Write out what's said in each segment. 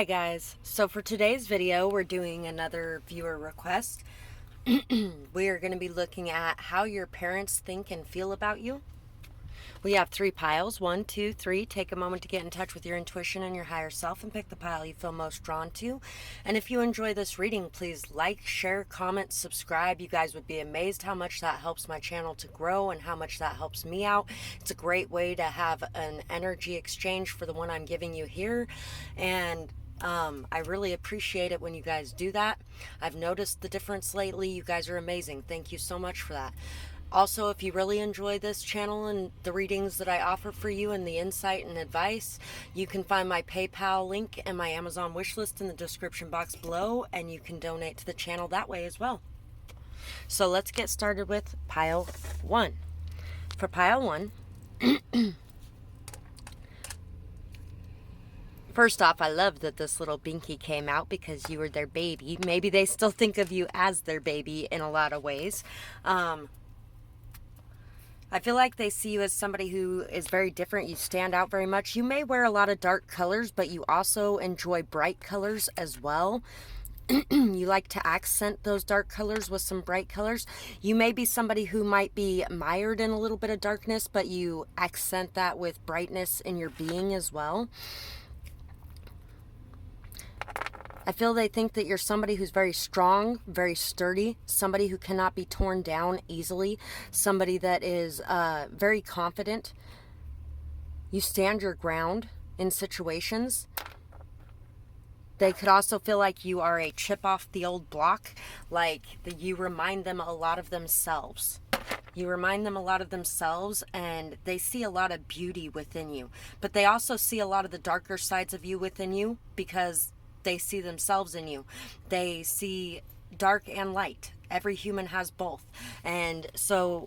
Hi guys, so for today's video we're doing another viewer request. We are going to be looking at how your parents think and feel about you. We have 3 piles, 1, 2, 3. Take a moment to get in touch with your intuition and your higher self and pick the pile you feel most drawn to. And if you enjoy this reading, please like, share, comment, subscribe. You guys would be amazed how much that helps my channel to grow and how much that helps me out. It's a great way to have an energy exchange for the one I'm giving you here. And I really appreciate it when you guys do that. I've noticed the difference lately. You guys are amazing. Thank you so much for that. Also, if you really enjoy this channel and the readings that I offer for you and the insight and advice, you can find my PayPal link and my Amazon wishlist in the description box below, and you can donate to the channel that way as well. So let's get started with pile 1. For pile 1, first off, I love that this little binky came out because you were their baby. Maybe they still think of you as their baby in a lot of ways. I feel like they see you as somebody who is very different. You stand out very much. You may wear a lot of dark colors, but you also enjoy bright colors as well. You like to accent those dark colors with some bright colors. You may be somebody who might be mired in a little bit of darkness, but you accent that with brightness in your being as well. I feel they think that you're somebody who's very strong, very sturdy, somebody who cannot be torn down easily, somebody that is very confident. You stand your ground in situations. They could also feel like you are a chip off the old block, like you remind them a lot of themselves. You remind them a lot of themselves, and they see a lot of beauty within you. But they also see a lot of the darker sides of you within you because they see themselves in you. They see dark and light. Every human has both. And so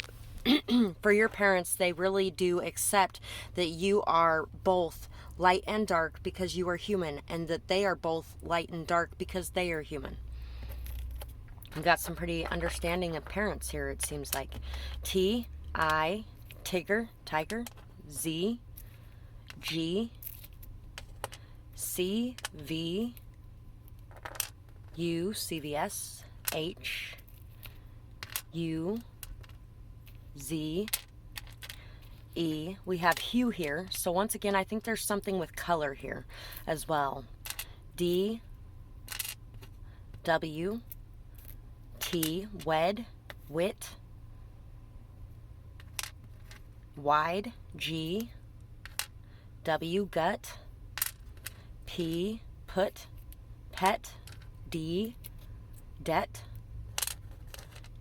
for your parents, they really do accept that you are both light and dark because you are human, and that they are both light and dark because they are human. We've got some pretty understanding of parents here, it seems like. T, I, tiger, Z, G, C, V, U, CVS, H, U, Z, E. We have hue here. So once again, I think there's something with color here as well. D, W, T, wed, wit, wide, G, W, gut, P, put, pet, D, debt,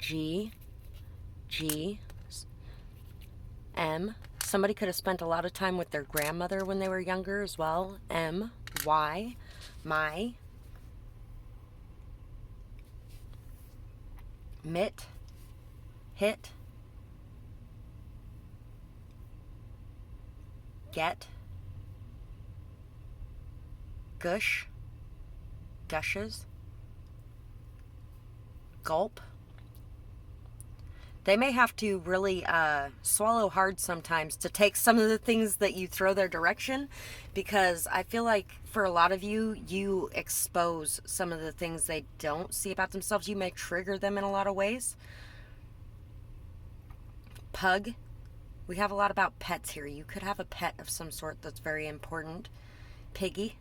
G, M. Somebody could have spent a lot of time with their grandmother when they were younger as well. M, Y, my, mit, hit, get, gush, gushes, gulp. They may have to really swallow hard sometimes to take some of the things that you throw their direction, because I feel like for a lot of you, you expose some of the things they don't see about themselves. You may trigger them in a lot of ways. Pug. We have a lot about pets here. You could have a pet of some sort that's very important. Piggy.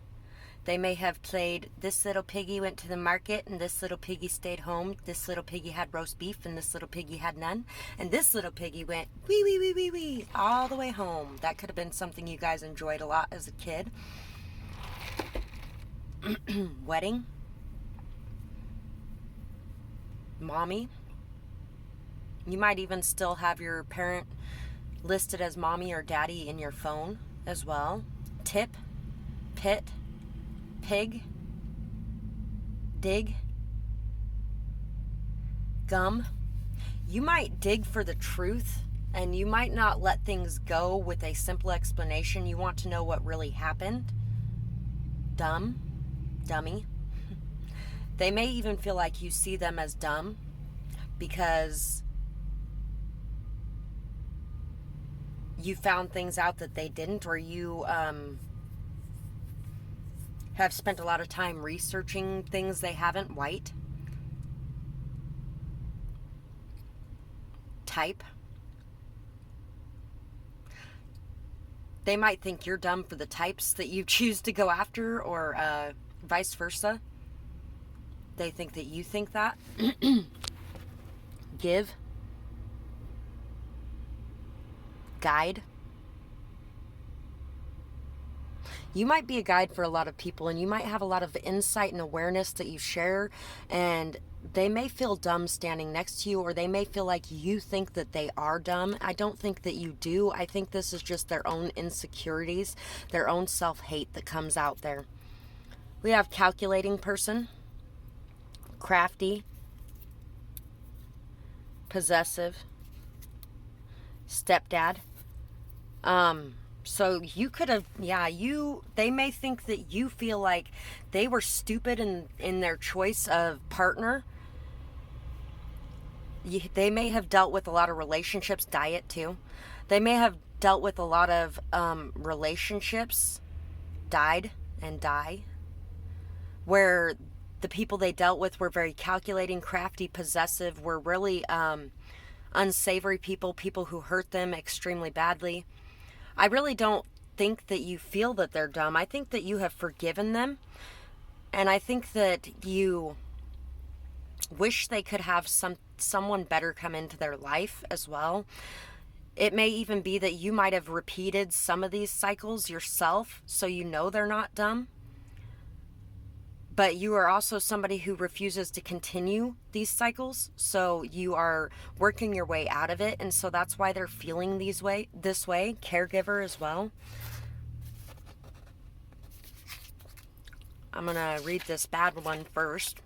They may have played, this little piggy went to the market and this little piggy stayed home. This little piggy had roast beef and this little piggy had none. And this little piggy went wee, wee, wee, wee, wee, all the way home. That could have been something you guys enjoyed a lot as a kid. Wedding. Mommy. You might even still have your parent listed as mommy or daddy in your phone as well. Tip. Pit. Pig, dig, gum. You might dig for the truth, and you might not let things go with a simple explanation. You want to know what really happened. Dumb, dummy. They may even feel like you see them as dumb because you found things out that they didn't, or you have spent a lot of time researching things they haven't. White. Type. They might think you're dumb for the types that you choose to go after, or vice versa. They think that you think that. Give. Guide. You might be a guide for a lot of people, and you might have a lot of insight and awareness that you share, and they may feel dumb standing next to you, or they may feel like you think that they are dumb. I don't think that you do. I think this is just their own insecurities, their own self-hate that comes out there. We have calculating person, crafty, possessive, stepdad. So you could have, they may think that you feel like they were stupid in their choice of partner. They may have dealt with a lot of relationships, diet too. They may have dealt with a lot of relationships, died and die, where the people they dealt with were very calculating, crafty, possessive, were really unsavory people who hurt them extremely badly. I really don't think that you feel that they're dumb. I think that you have forgiven them. And I think that you wish they could have someone better come into their life as well. It may even be that you might have repeated some of these cycles yourself, so you know they're not dumb. But you are also somebody who refuses to continue these cycles, so you are working your way out of it, and so that's why they're feeling this way. Caregiver as well. I'm going to read this bad one first.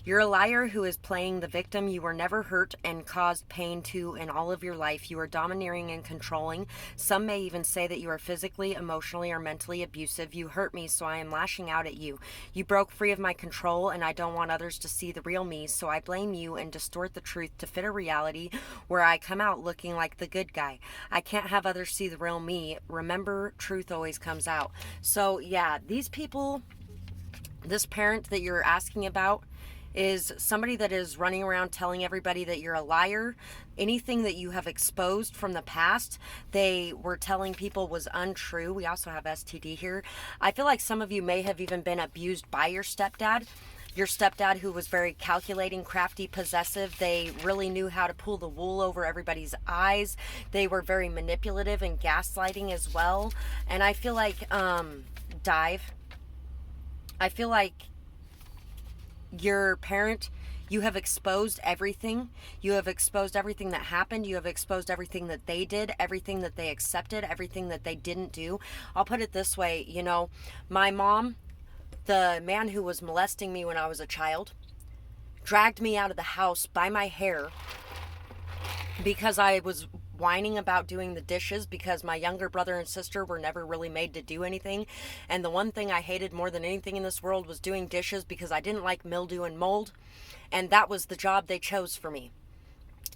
You're a liar who is playing the victim. You were never hurt and caused pain to in all of your life. You are domineering and controlling. Some may even say that you are physically, emotionally, or mentally abusive. You hurt me, so I am lashing out at you. You broke free of my control, and I don't want others to see the real me, so I blame you and distort the truth to fit a reality where I come out looking like the good guy. I can't have others see the real me. Remember, truth always comes out. So, yeah, these people, this parent that you're asking about, is somebody that is running around telling everybody that you're a liar. Anything that you have exposed from the past, they were telling people was untrue. We also have STD here. I feel like some of you may have even been abused by your stepdad. Your stepdad, who was very calculating, crafty, possessive. They really knew how to pull the wool over everybody's eyes. They were very manipulative and gaslighting as well. And I feel like, I feel like your parent, you have exposed everything. You have exposed everything that happened. You have exposed everything that they did, everything that they accepted, everything that they didn't do. I'll put it this way, my mom, the man who was molesting me when I was a child, dragged me out of the house by my hair because I was whining about doing the dishes, because my younger brother and sister were never really made to do anything. And the one thing I hated more than anything in this world was doing dishes, because I didn't like mildew and mold. And that was the job they chose for me.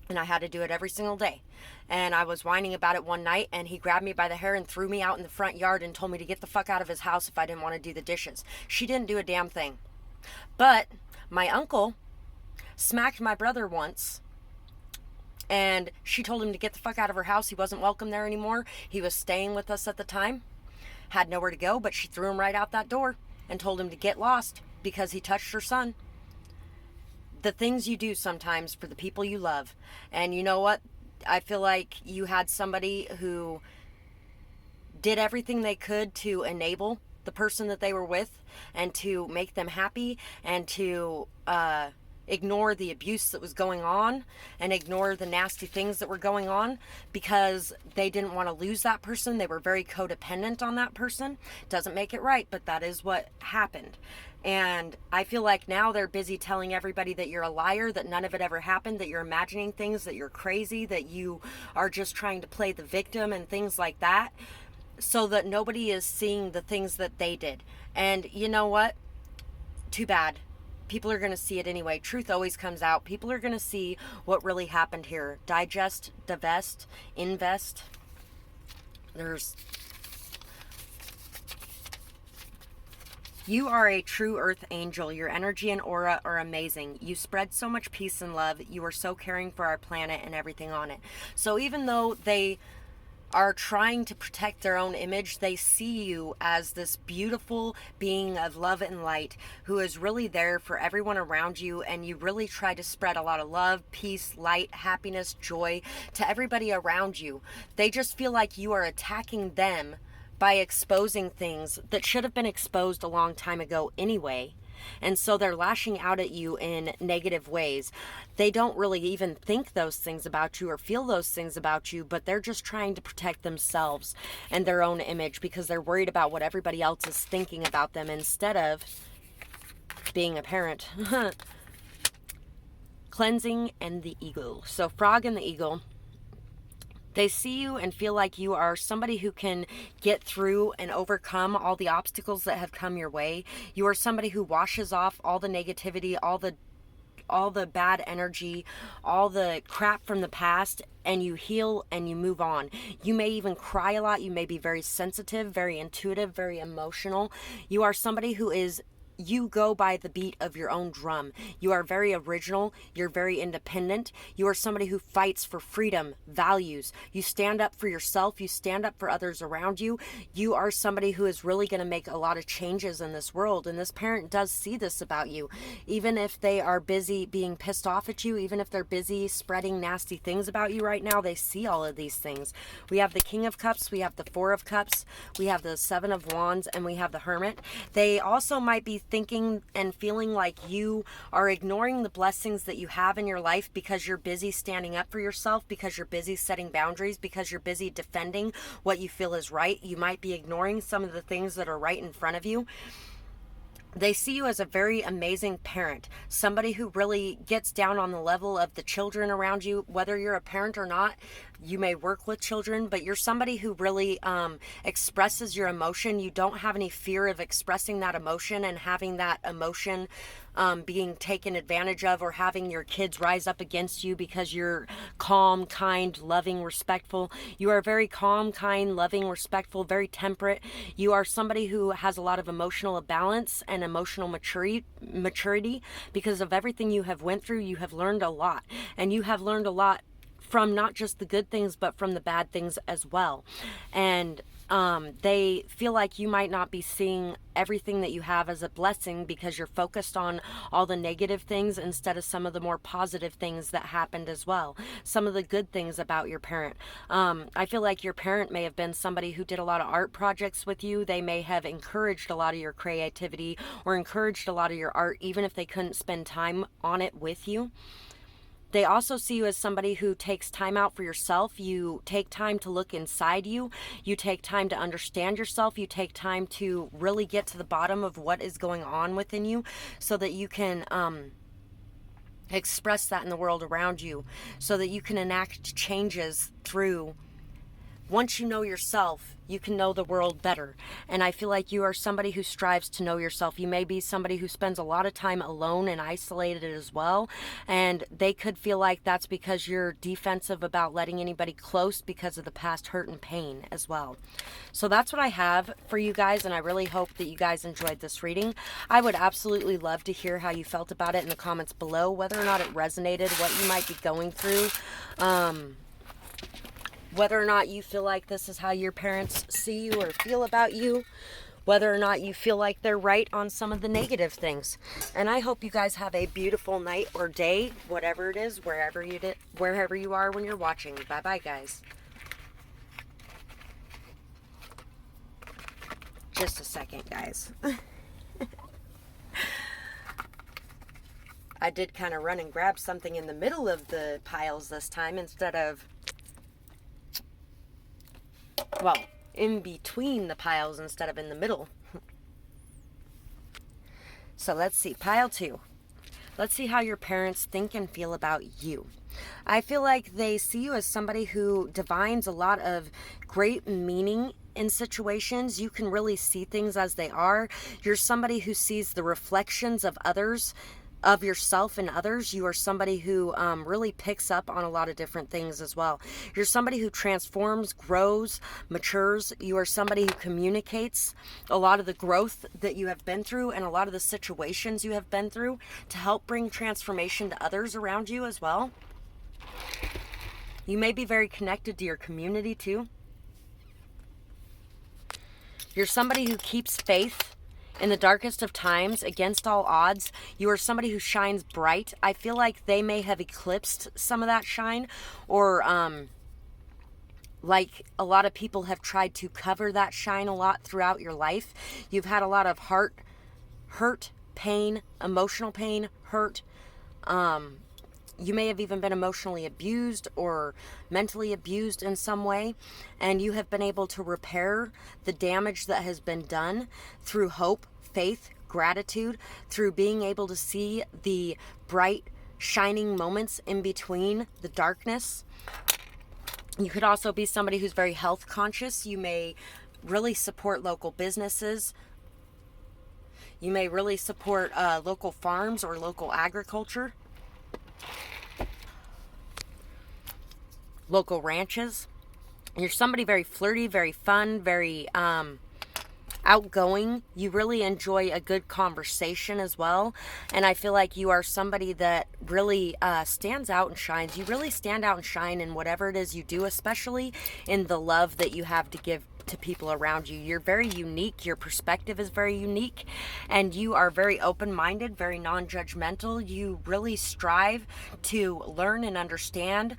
And I had to do it every single day. And I was whining about it one night, and he grabbed me by the hair and threw me out in the front yard and told me to get the fuck out of his house if I didn't want to do the dishes. She didn't do a damn thing. But my uncle smacked my brother once, and she told him to get the fuck out of her house. He wasn't welcome there anymore. He was staying with us at the time. Had nowhere to go, but she threw him right out that door and told him to get lost because he touched her son. The things you do sometimes for the people you love. And you know what? I feel like you had somebody who did everything they could to enable the person that they were with and to make them happy and to ignore the abuse that was going on and ignore the nasty things that were going on, because they didn't want to lose that person. They were very codependent on that person. Doesn't make it right, but that is what happened. And I feel like now they're busy telling everybody that you're a liar, that none of it ever happened, that you're imagining things, that you're crazy, that you are just trying to play the victim and things like that, so that nobody is seeing the things that they did. And you know what? Too bad. People are going to see it anyway. Truth always comes out. People are going to see what really happened here. Digest, divest, invest. There's You are a true earth angel. Your energy and aura are amazing. You spread so much peace and love. You are so caring for our planet and everything on it. So even though they are trying to protect their own image, they see you as this beautiful being of love and light who is really there for everyone around you, and you really try to spread a lot of love, peace, light, happiness, joy to everybody around you. They just feel like you are attacking them by exposing things that should have been exposed a long time ago anyway. And so they're lashing out at you in negative ways. They don't really even think those things about you or feel those things about you, but they're just trying to protect themselves and their own image because they're worried about what everybody else is thinking about them instead of being a parent. Cleansing and the eagle. So frog and the eagle. They see you and feel like you are somebody who can get through and overcome all the obstacles that have come your way. You are somebody who washes off all the negativity, all the bad energy, all the crap from the past, and you heal and you move on. You may even cry a lot. You may be very sensitive, very intuitive, very emotional. You are somebody who is you go by the beat of your own drum. You are very original. You're very independent. You are somebody who fights for freedom, values. You stand up for yourself. You stand up for others around you. You are somebody who is really going to make a lot of changes in this world. And this parent does see this about you. Even if they are busy being pissed off at you, even if they're busy spreading nasty things about you right now, they see all of these things. We have the King of Cups. We have the Four of Cups. We have the Seven of Wands. And we have the Hermit. They also might be thinking and feeling like you are ignoring the blessings that you have in your life because you're busy standing up for yourself, because you're busy setting boundaries, because you're busy defending what you feel is right. You might be ignoring some of the things that are right in front of you. They see you as a very amazing parent, somebody who really gets down on the level of the children around you. Whether you're a parent or not, you may work with children, but you're somebody who really expresses your emotion. You don't have any fear of expressing that emotion and having that emotion being taken advantage of, or having your kids rise up against you because you're calm, kind, loving, respectful. You are very calm, kind, loving, respectful, very temperate. You are somebody who has a lot of emotional balance and emotional maturity because of everything you have went through. You have learned a lot, and you have learned a lot from not just the good things, but from the bad things as well. And they feel like you might not be seeing everything that you have as a blessing because you're focused on all the negative things instead of some of the more positive things that happened as well. Some of the good things about your parent. I feel like your parent may have been somebody who did a lot of art projects with you. They may have encouraged a lot of your creativity or encouraged a lot of your art, even if they couldn't spend time on it with you. They also see you as somebody who takes time out for yourself. You take time to look inside you. You take time to understand yourself. You take time to really get to the bottom of what is going on within you so that you can express that in the world around you, so that you can enact changes through. Once you know yourself, you can know the world better. And I feel like you are somebody who strives to know yourself. You may be somebody who spends a lot of time alone and isolated as well. And they could feel like that's because you're defensive about letting anybody close because of the past hurt and pain as well. So that's what I have for you guys. And I really hope that you guys enjoyed this reading. I would absolutely love to hear how you felt about it in the comments below, whether or not it resonated, what you might be going through. Whether or not you feel like this is how your parents see you or feel about you, whether or not you feel like they're right on some of the negative things. And I hope you guys have a beautiful night or day, whatever it is, wherever you are when you're watching. Bye-bye, guys. Just a second, guys. I did kind of run and grab something in the middle of the piles this time instead of, well, in between the piles instead of in the middle. So let's see, pile 2. Let's see how your parents think and feel about you. I feel like they see you as somebody who divines a lot of great meaning in situations. You can really see things as they are. You're somebody who sees the reflections of others of yourself and others. You are somebody who really picks up on a lot of different things as well. You're somebody who transforms, grows, matures. You are somebody who communicates a lot of the growth that you have been through and a lot of the situations you have been through to help bring transformation to others around you as well. You may be very connected to your community too. You're somebody who keeps faith in the darkest of times, against all odds. You are somebody who shines bright. I feel like they may have eclipsed some of that shine, or like a lot of people have tried to cover that shine a lot throughout your life. You've had a lot of hurt, pain, emotional pain, hurt. You may have even been emotionally abused or mentally abused in some way, and you have been able to repair the damage that has been done through hope, faith, gratitude, through being able to see the bright, shining moments in between the darkness. You could also be somebody who's very health conscious. You may really support local businesses. You may really support local farms or local agriculture. Local ranches. You're somebody very flirty, very fun, very outgoing. You really enjoy a good conversation as well. And I feel like you are somebody that really stands out and shines. You really stand out and shine in whatever it is you do, especially in the love that you have to give to people around you. You're very unique. Your perspective is very unique, and you are very open-minded, very non-judgmental. You really strive to learn and understand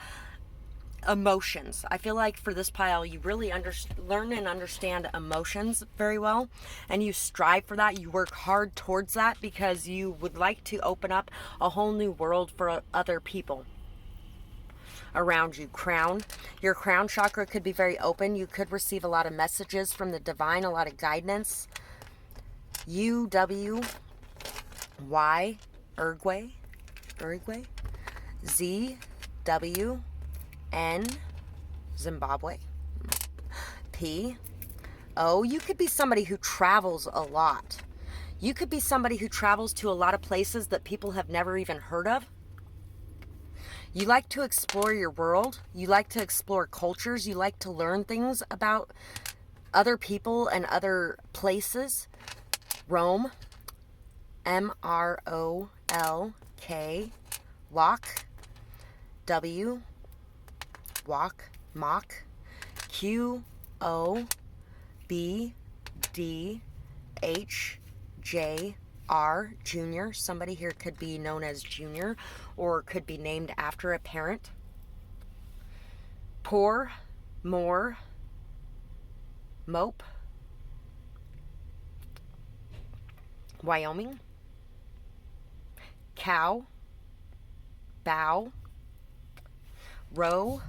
emotions. I feel like for this pile, you really learn and understand emotions very well, and you strive for that. You work hard towards that because you would like to open up a whole new world for other people around you. Crown. Your crown chakra could be very open. You could receive a lot of messages from the divine, a lot of guidance. UWY, Uruguay, ZW, N, Zimbabwe, P, O. You could be somebody who travels a lot. You could be somebody who travels to a lot of places that people have never even heard of. You like to explore your world. You like to explore cultures. You like to learn things about other people and other places. Rome, MROLK, walk, W, walk, mock, QOBDHJR, junior. Somebody here could be known as Junior or could be named after a parent. Poor, more, mope, Wyoming, cow, bow, row,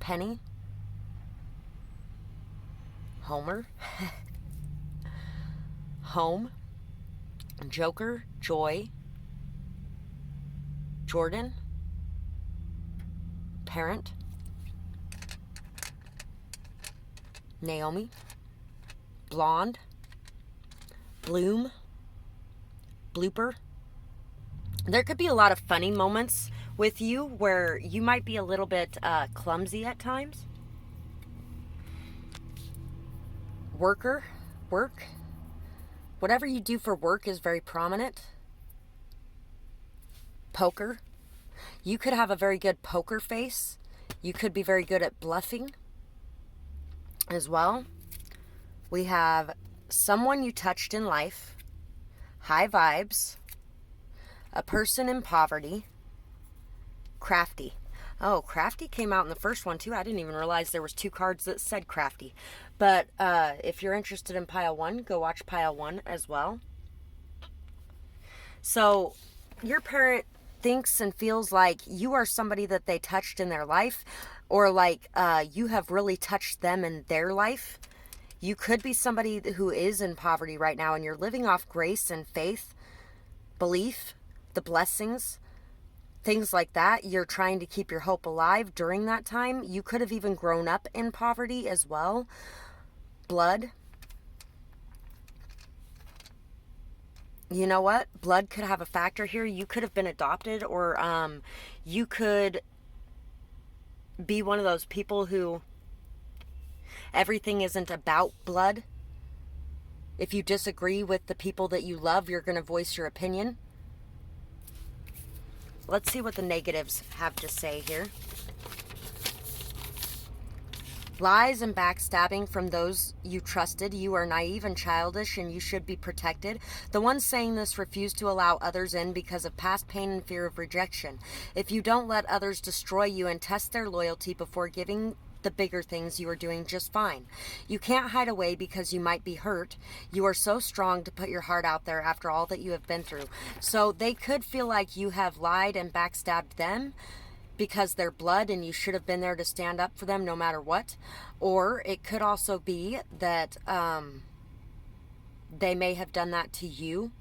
penny, Homer, home, Joker, joy, Jordan, parent, Naomi, blonde, bloom, blooper. There could be a lot of funny moments with you where you might be a little bit clumsy at times. Worker, work. Whatever you do for work is very prominent. Poker. You could have a very good poker face. You could be very good at bluffing as well. We have someone you touched in life. High vibes. A person in poverty. Crafty. Oh, crafty came out in the first one too. I didn't even realize there was 2 cards that said crafty. But if you're interested in pile 1, go watch pile 1 as well. So your parent thinks and feels like you are somebody that they touched in their life, or like you have really touched them in their life. You could be somebody who is in poverty right now and you're living off grace and faith, belief, the blessings, things like that. You're trying to keep your hope alive during that time. You could have even grown up in poverty as well. Blood, you know what? Blood could have a factor here. You could have been adopted, or you could be one of those people who everything isn't about blood. If you disagree with the people that you love, you're going to voice your opinion. Let's see what the negatives have to say here. Lies and backstabbing from those you trusted. You are naive and childish and you should be protected. The ones saying this refuse to allow others in because of past pain and fear of rejection. If you don't let others destroy you and test their loyalty before giving the bigger things, you are doing just fine. You can't hide away because you might be hurt. You are so strong to put your heart out there after all that you have been through. So they could feel like you have lied and backstabbed them because they're blood and you should have been there to stand up for them no matter what. Or it could also be that they may have done that to you.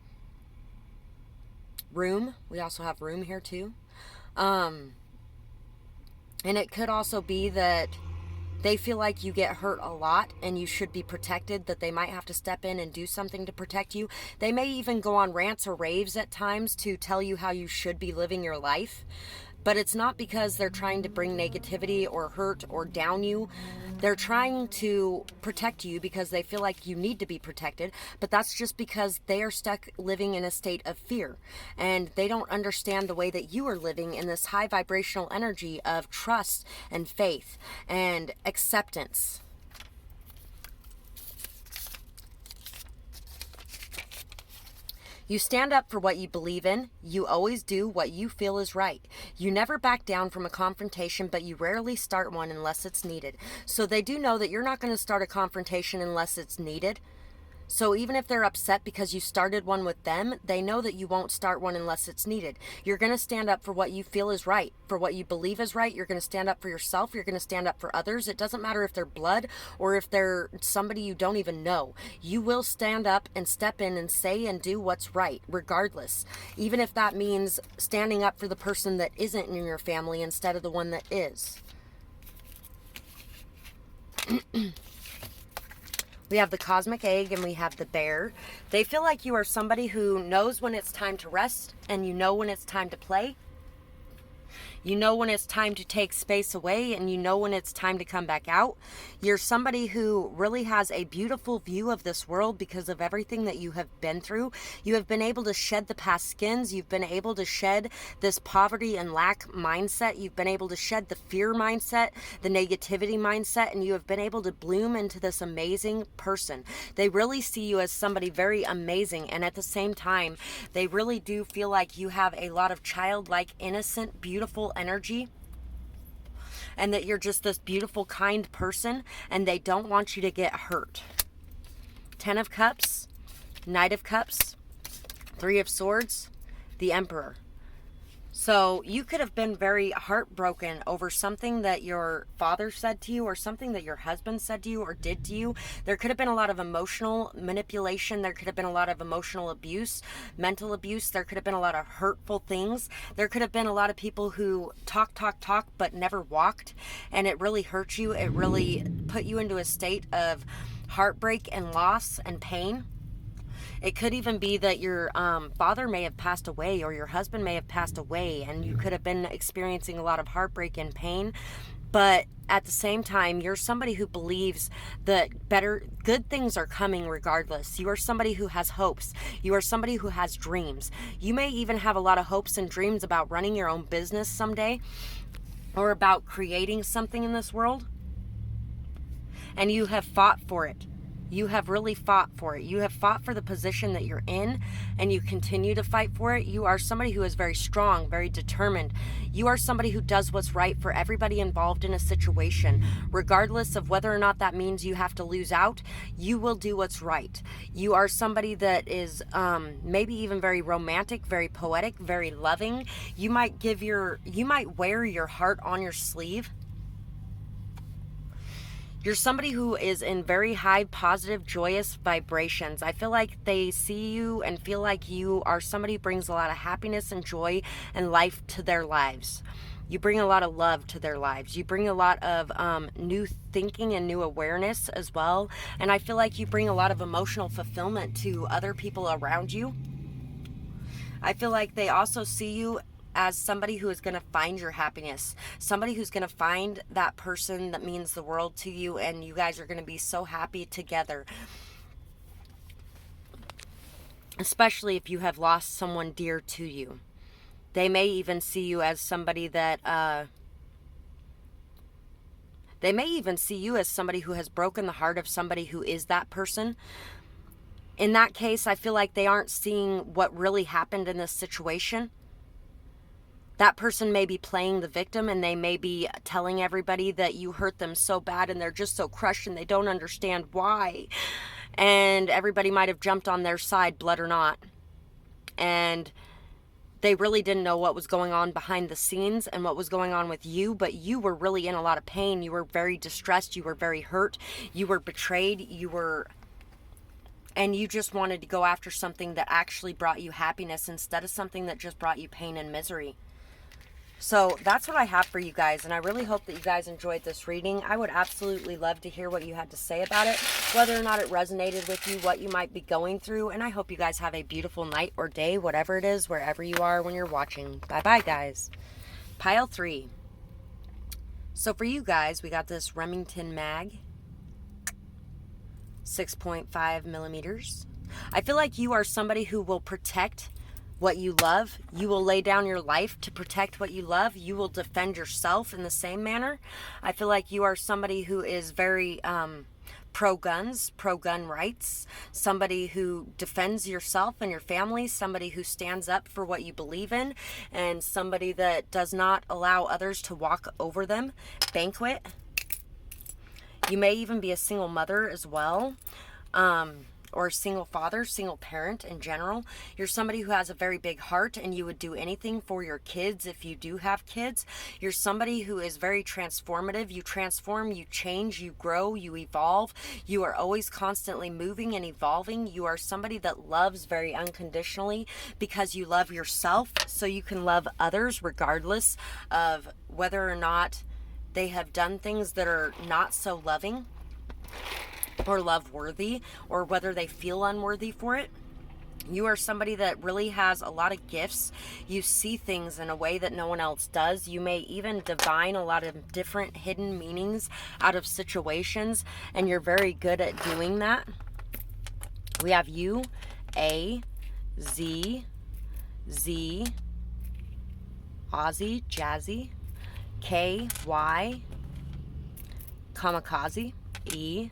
Room. We also have room here too. And it could also be that they feel like you get hurt a lot and you should be protected, that they might have to step in and do something to protect you. They may even go on rants or raves at times to tell you how you should be living your life. But it's not because they're trying to bring negativity or hurt or down you. They're trying to protect you because they feel like you need to be protected. But that's just because they are stuck living in a state of fear. And they don't understand the way that you are living in this high vibrational energy of trust and faith and acceptance. You stand up for what you believe in. You always do what you feel is right. You never back down from a confrontation, but you rarely start one unless it's needed. So they do know that you're not going to start a confrontation unless it's needed. So even if they're upset because you started one with them, they know that you won't start one unless it's needed. You're going to stand up for what you feel is right, for what you believe is right. You're going to stand up for yourself. You're going to stand up for others. It doesn't matter if they're blood or if they're somebody you don't even know. You will stand up and step in and say and do what's right, regardless. Even if that means standing up for the person that isn't in your family instead of the one that is. We have the cosmic egg and we have the bear. They feel like you are somebody who knows when it's time to rest and you know when it's time to play. You know when it's time to take space away and you know when it's time to come back out. You're somebody who really has a beautiful view of this world because of everything that you have been through. You have been able to shed the past skins. You've been able to shed this poverty and lack mindset. You've been able to shed the fear mindset, the negativity mindset, and you have been able to bloom into this amazing person. They really see you as somebody very amazing, and at the same time, they really do feel like you have a lot of childlike, innocent, beautiful energy, and that you're just this beautiful, kind person, and they don't want you to get hurt. 10 of Cups, Knight of Cups, 3 of Swords, the Emperor. So you could have been very heartbroken over something that your father said to you or something that your husband said to you or did to you. There could have been a lot of emotional manipulation. There could have been a lot of emotional abuse, mental abuse. There could have been a lot of hurtful things. There could have been a lot of people who talk, but never walked. And it really hurt you. It really put you into a state of heartbreak and loss and pain. It could even be that your father may have passed away or your husband may have passed away and you could have been experiencing a lot of heartbreak and pain. But at the same time, you're somebody who believes that good things are coming regardless. You are somebody who has hopes. You are somebody who has dreams. You may even have a lot of hopes and dreams about running your own business someday or about creating something in this world. And you have fought for it. You have really fought for it. You have fought for the position that you're in, and you continue to fight for it. You are somebody who is very strong, very determined. You are somebody who does what's right for everybody involved in a situation. Regardless of whether or not that means you have to lose out, you will do what's right. You are somebody that is maybe even very romantic, very poetic, very loving. You might wear your heart on your sleeve. You're somebody who is in very high, positive, joyous vibrations. I feel like they see you and feel like you are somebody who brings a lot of happiness and joy and life to their lives. You bring a lot of love to their lives. You bring a lot of new thinking and new awareness as well. And I feel like you bring a lot of emotional fulfillment to other people around you. I feel like they also see you as somebody who is going to find your happiness, somebody who's going to find that person that means the world to you, and you guys are going to be so happy together. Especially if you have lost someone dear to you. They may even see you as somebody that, they may even see you as somebody who has broken the heart of somebody who is that person. In that case, I feel like they aren't seeing what really happened in this situation. That person may be playing the victim, and they may be telling everybody that you hurt them so bad and they're just so crushed and they don't understand why. And everybody might have jumped on their side, blood or not. And they really didn't know what was going on behind the scenes and what was going on with you, but you were really in a lot of pain. You were very distressed. You were very hurt. You were betrayed. And you just wanted to go after something that actually brought you happiness instead of something that just brought you pain and misery. So that's what I have for you guys, and I really hope that you guys enjoyed this reading. I would absolutely love to hear what you had to say about it, whether or not it resonated with you, what you might be going through, and I hope you guys have a beautiful night or day, whatever it is, wherever you are when you're watching. Bye-bye, guys. Pile 3. So for you guys, we got this Remington mag, 6.5 millimeters. I feel like you are somebody who will protect what you love. You will lay down your life to protect what you love. You will defend yourself in the same manner. I feel like you are somebody who is very pro-guns, pro-gun rights, somebody who defends yourself and your family, somebody who stands up for what you believe in, and somebody that does not allow others to walk over them. Banquet. You may even be a single mother as well. Or a single father, single parent in general. You're somebody who has a very big heart and you would do anything for your kids if you do have kids. You're somebody who is very transformative. You transform, you change, you grow, you evolve. You are always constantly moving and evolving. You are somebody that loves very unconditionally because you love yourself, so you can love others regardless of whether or not they have done things that are not so loving or love worthy, or whether they feel unworthy for it. You are somebody that really has a lot of gifts. You see things in a way that no one else does. You may even divine a lot of different hidden meanings out of situations, and you're very good at doing that. We have U, A, Z, Z, Aussie, Jazzy, K, Y, Kamikaze, E,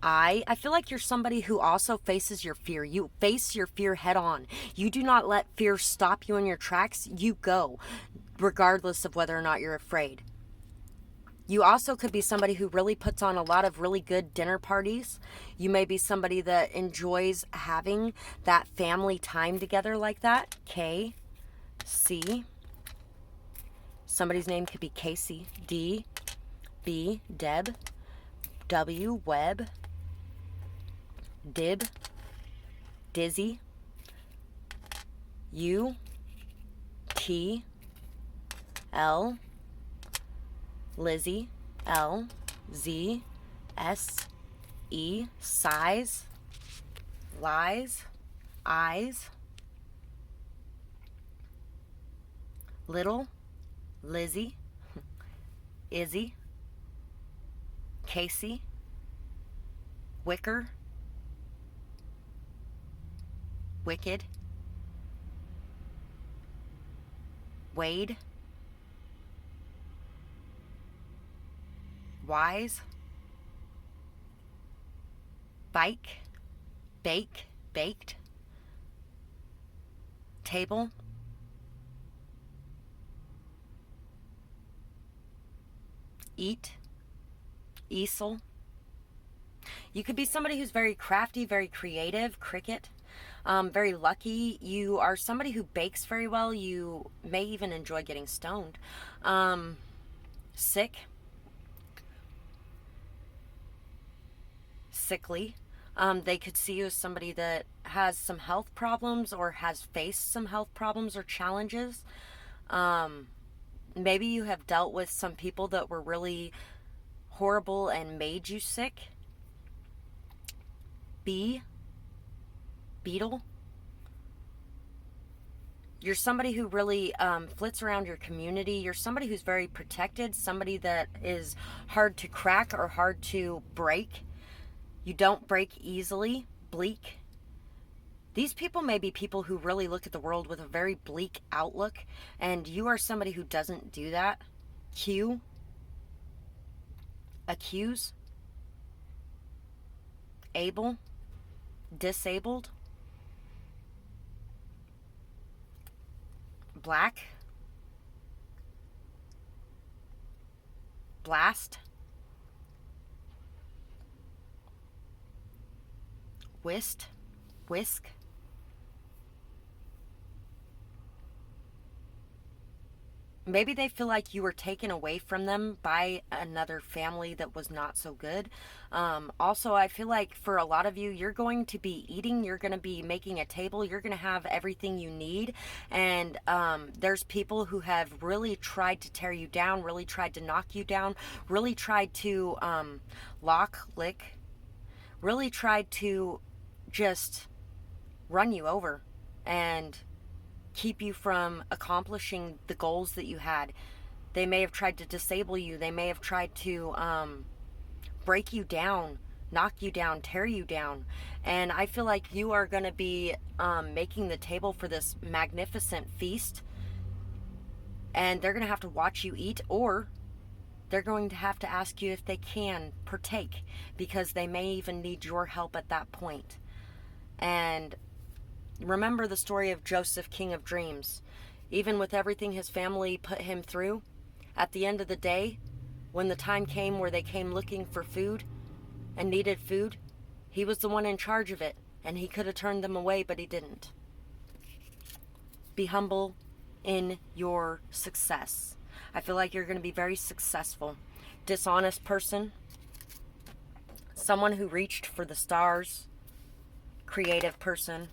I feel like you're somebody who also faces your fear. You face your fear head on. You do not let fear stop you in your tracks. You go, regardless of whether or not you're afraid. You also could be somebody who really puts on a lot of really good dinner parties. You may be somebody that enjoys having that family time together like that. K, C. Somebody's name could be Casey. D, B, Deb. W, Web. Dib, Dizzy, U, T, L, Lizzie, L, Z, S, E, Size, Lies, Eyes, Little, Lizzie, Izzy, Casey, Wicker, Wicked, Wade, Wise, Bike, Bake, Baked, Table, Eat, Easel. You could be somebody who's very crafty, very creative. Cricket. Very lucky. You are somebody who bakes very well. You may even enjoy getting stoned. Sick. Sickly. They could see you as somebody that has some health problems or has faced some health problems or challenges. Maybe you have dealt with some people that were really horrible and made you sick. B, Beetle, You're somebody who really flits around your community. You're somebody who's very protected, somebody that is hard to crack or hard to break. You don't break easily. Bleak. These people may be people who really look at the world with a very bleak outlook, and you are somebody who doesn't do that. Accuse, able, disabled, black, blast, whisk. Maybe they feel like you were taken away from them by another family that was not so good. Also, I feel like for a lot of you, you're going to be eating, you're going to be making a table, you're going to have everything you need. And there's people who have really tried to tear you down, really tried to knock you down, really tried to lick, really tried to just run you over and keep you from accomplishing the goals that you had. They may have tried to disable you. They may have tried to break you down, knock you down, tear you down. And I feel like you are going to be making the table for this magnificent feast. And they're going to have to watch you eat, or they're going to have to ask you if they can partake, because they may even need your help at that point. And remember the story of Joseph, King of Dreams. Even with everything his family put him through, at the end of the day, when the time came where they came looking for food and needed food, he was the one in charge of it, and he could have turned them away, but he didn't. Be humble in your success. I feel like you're going to be very successful. Dishonest person, someone who reached for the stars, creative person,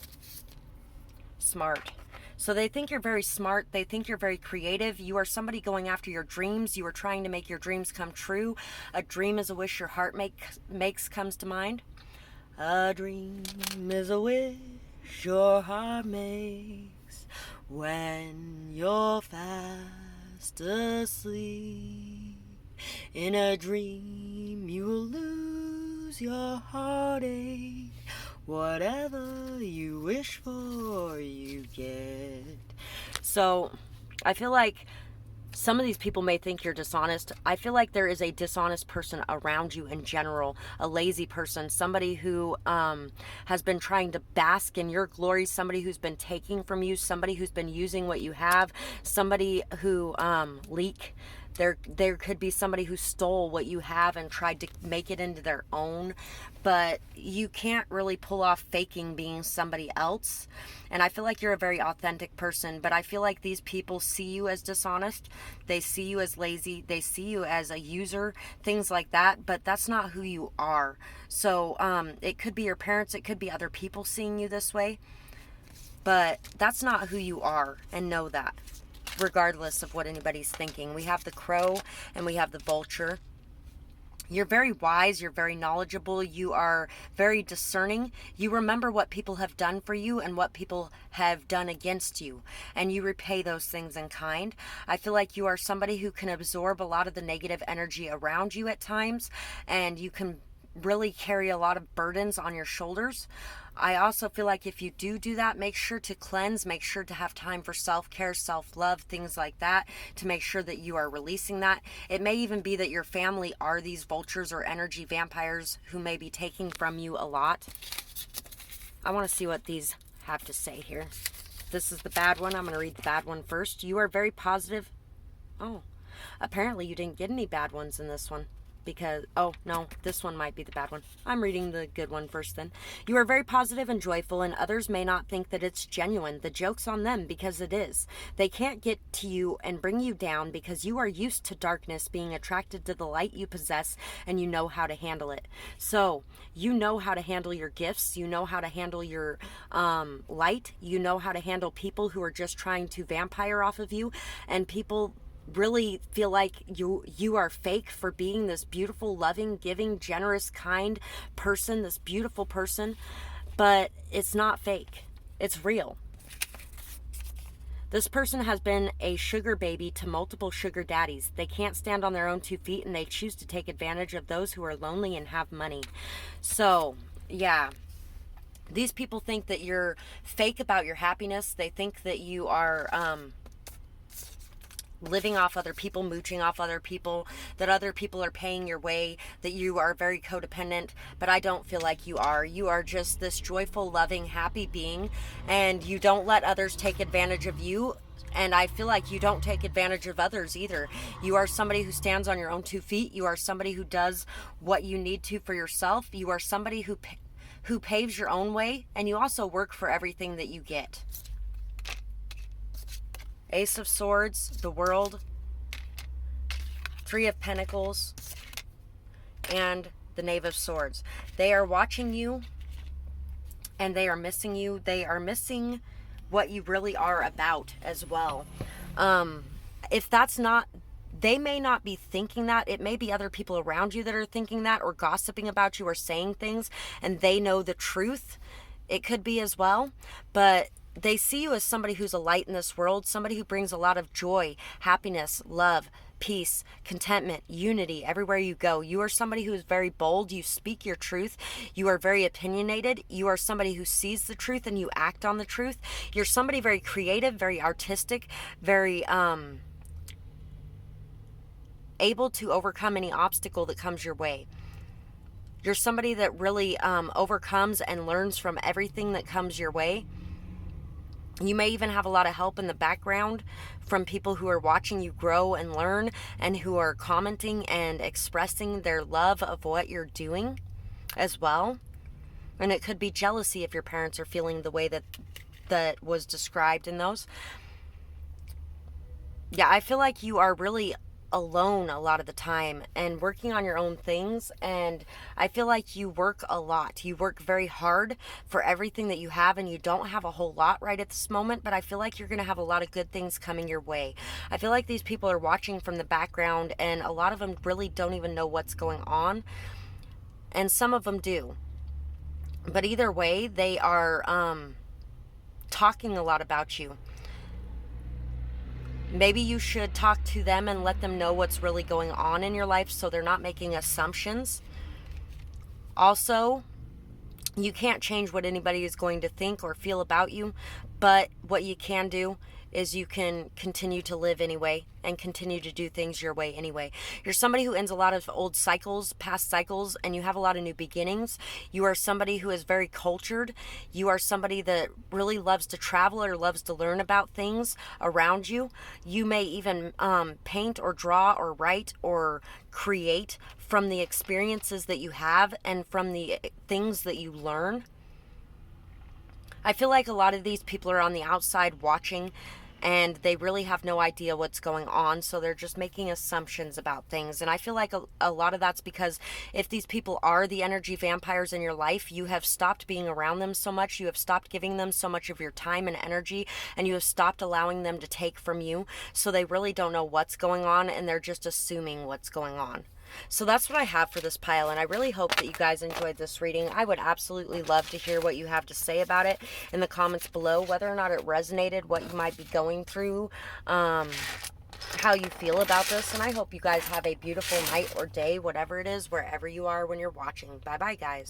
smart. So they think you're very smart. They think you're very creative. You are somebody going after your dreams. You are trying to make your dreams come true. A dream is a wish your heart makes comes to mind. A dream is a wish your heart makes when you're fast asleep. In a dream you will lose your heartache. Whatever you wish for, you get. So, I feel like some of these people may think you're dishonest. I feel like there is a dishonest person around you in general, a lazy person, somebody who has been trying to bask in your glory, somebody who's been taking from you, somebody who's been using what you have, somebody who leak. There could be somebody who stole what you have and tried to make it into their own, but you can't really pull off faking being somebody else. And I feel like you're a very authentic person, but I feel like these people see you as dishonest. They see you as lazy. They see you as a user, things like that, but that's not who you are. So it could be your parents, it could be other people seeing you this way, but that's not who you are, and know that. Regardless of what anybody's thinking. We have the crow and we have the vulture. You're very wise, you're very knowledgeable, you are very discerning. You remember what people have done for you and what people have done against you, and you repay those things in kind. I feel like you are somebody who can absorb a lot of the negative energy around you at times, and you can really carry a lot of burdens on your shoulders. I also feel like if you do that, make sure to cleanse, make sure to have time for self-care, self-love, things like that, to make sure that you are releasing that. It may even be that your family are these vultures or energy vampires who may be taking from you a lot. I want to see what these have to say here. This is the bad one. I'm going to read the bad one first. You are very positive. Oh, apparently you didn't get any bad ones in this one. Because, oh no, this one might be the bad one. I'm reading the good one first then. You are very positive and joyful, and others may not think that it's genuine. The joke's on them, because it is. They can't get to you and bring you down because you are used to darkness, being attracted to the light you possess, and you know how to handle it. So, you know how to handle your gifts, you know how to handle your light, you know how to handle people who are just trying to vampire off of you, and people really feel like you are fake for being this beautiful, loving, giving, generous, kind person, this beautiful person, but it's not fake. It's real. This person has been a sugar baby to multiple sugar daddies. They can't stand on their own 2 feet, and they choose to take advantage of those who are lonely and have money. So, yeah. These people think that you're fake about your happiness. They think that you are living off other people, mooching off other people, that other people are paying your way, that you are very codependent, but I don't feel like you are. You are just this joyful, loving, happy being, and you don't let others take advantage of you. And I feel like you don't take advantage of others either. You are somebody who stands on your own 2 feet. You are somebody who does what you need to for yourself. You are somebody who paves your own way, and you also work for everything that you get. Ace of Swords, the World, 3 of Pentacles, and the Knave of Swords. They are watching you, and they are missing you. They are missing what you really are about as well. If that's not, they may not be thinking that. It may be other people around you that are thinking that, or gossiping about you, or saying things, and they know the truth. It could be as well, but they see you as somebody who's a light in this world, somebody who brings a lot of joy, happiness, love, peace, contentment, unity everywhere you go. You are somebody who is very bold. You speak your truth. You are very opinionated. You are somebody who sees the truth and you act on the truth. You're somebody very creative, very artistic, very able to overcome any obstacle that comes your way. You're somebody that really overcomes and learns from everything that comes your way. You may even have a lot of help in the background from people who are watching you grow and learn, and who are commenting and expressing their love of what you're doing as well. And it could be jealousy if your parents are feeling the way that was described in those. Yeah, I feel like you are really alone a lot of the time and working on your own things, and I feel like you work a lot. You work very hard for everything that you have, and you don't have a whole lot right at this moment, but I feel like you're going to have a lot of good things coming your way. I feel like these people are watching from the background, and a lot of them really don't even know what's going on, and some of them do. But either way, they are talking a lot about you. Maybe you should talk to them and let them know what's really going on in your life, so they're not making assumptions. Also, you can't change what anybody is going to think or feel about you, but what you can do is you can continue to live anyway and continue to do things your way anyway. You're somebody who ends a lot of old cycles, past cycles, and you have a lot of new beginnings. You are somebody who is very cultured. You are somebody that really loves to travel or loves to learn about things around you. You may even paint or draw or write or create from the experiences that you have and from the things that you learn. I feel like a lot of these people are on the outside watching, and they really have no idea what's going on, so they're just making assumptions about things. And I feel like a lot of that's because if these people are the energy vampires in your life, you have stopped being around them so much, you have stopped giving them so much of your time and energy, and you have stopped allowing them to take from you, so they really don't know what's going on, and they're just assuming what's going on. So that's what I have for this pile, and I really hope that you guys enjoyed this reading. I would absolutely love to hear what you have to say about it in the comments below, whether or not it resonated, what you might be going through, how you feel about this, and I hope you guys have a beautiful night or day, whatever it is, wherever you are when you're watching. Bye-bye, guys.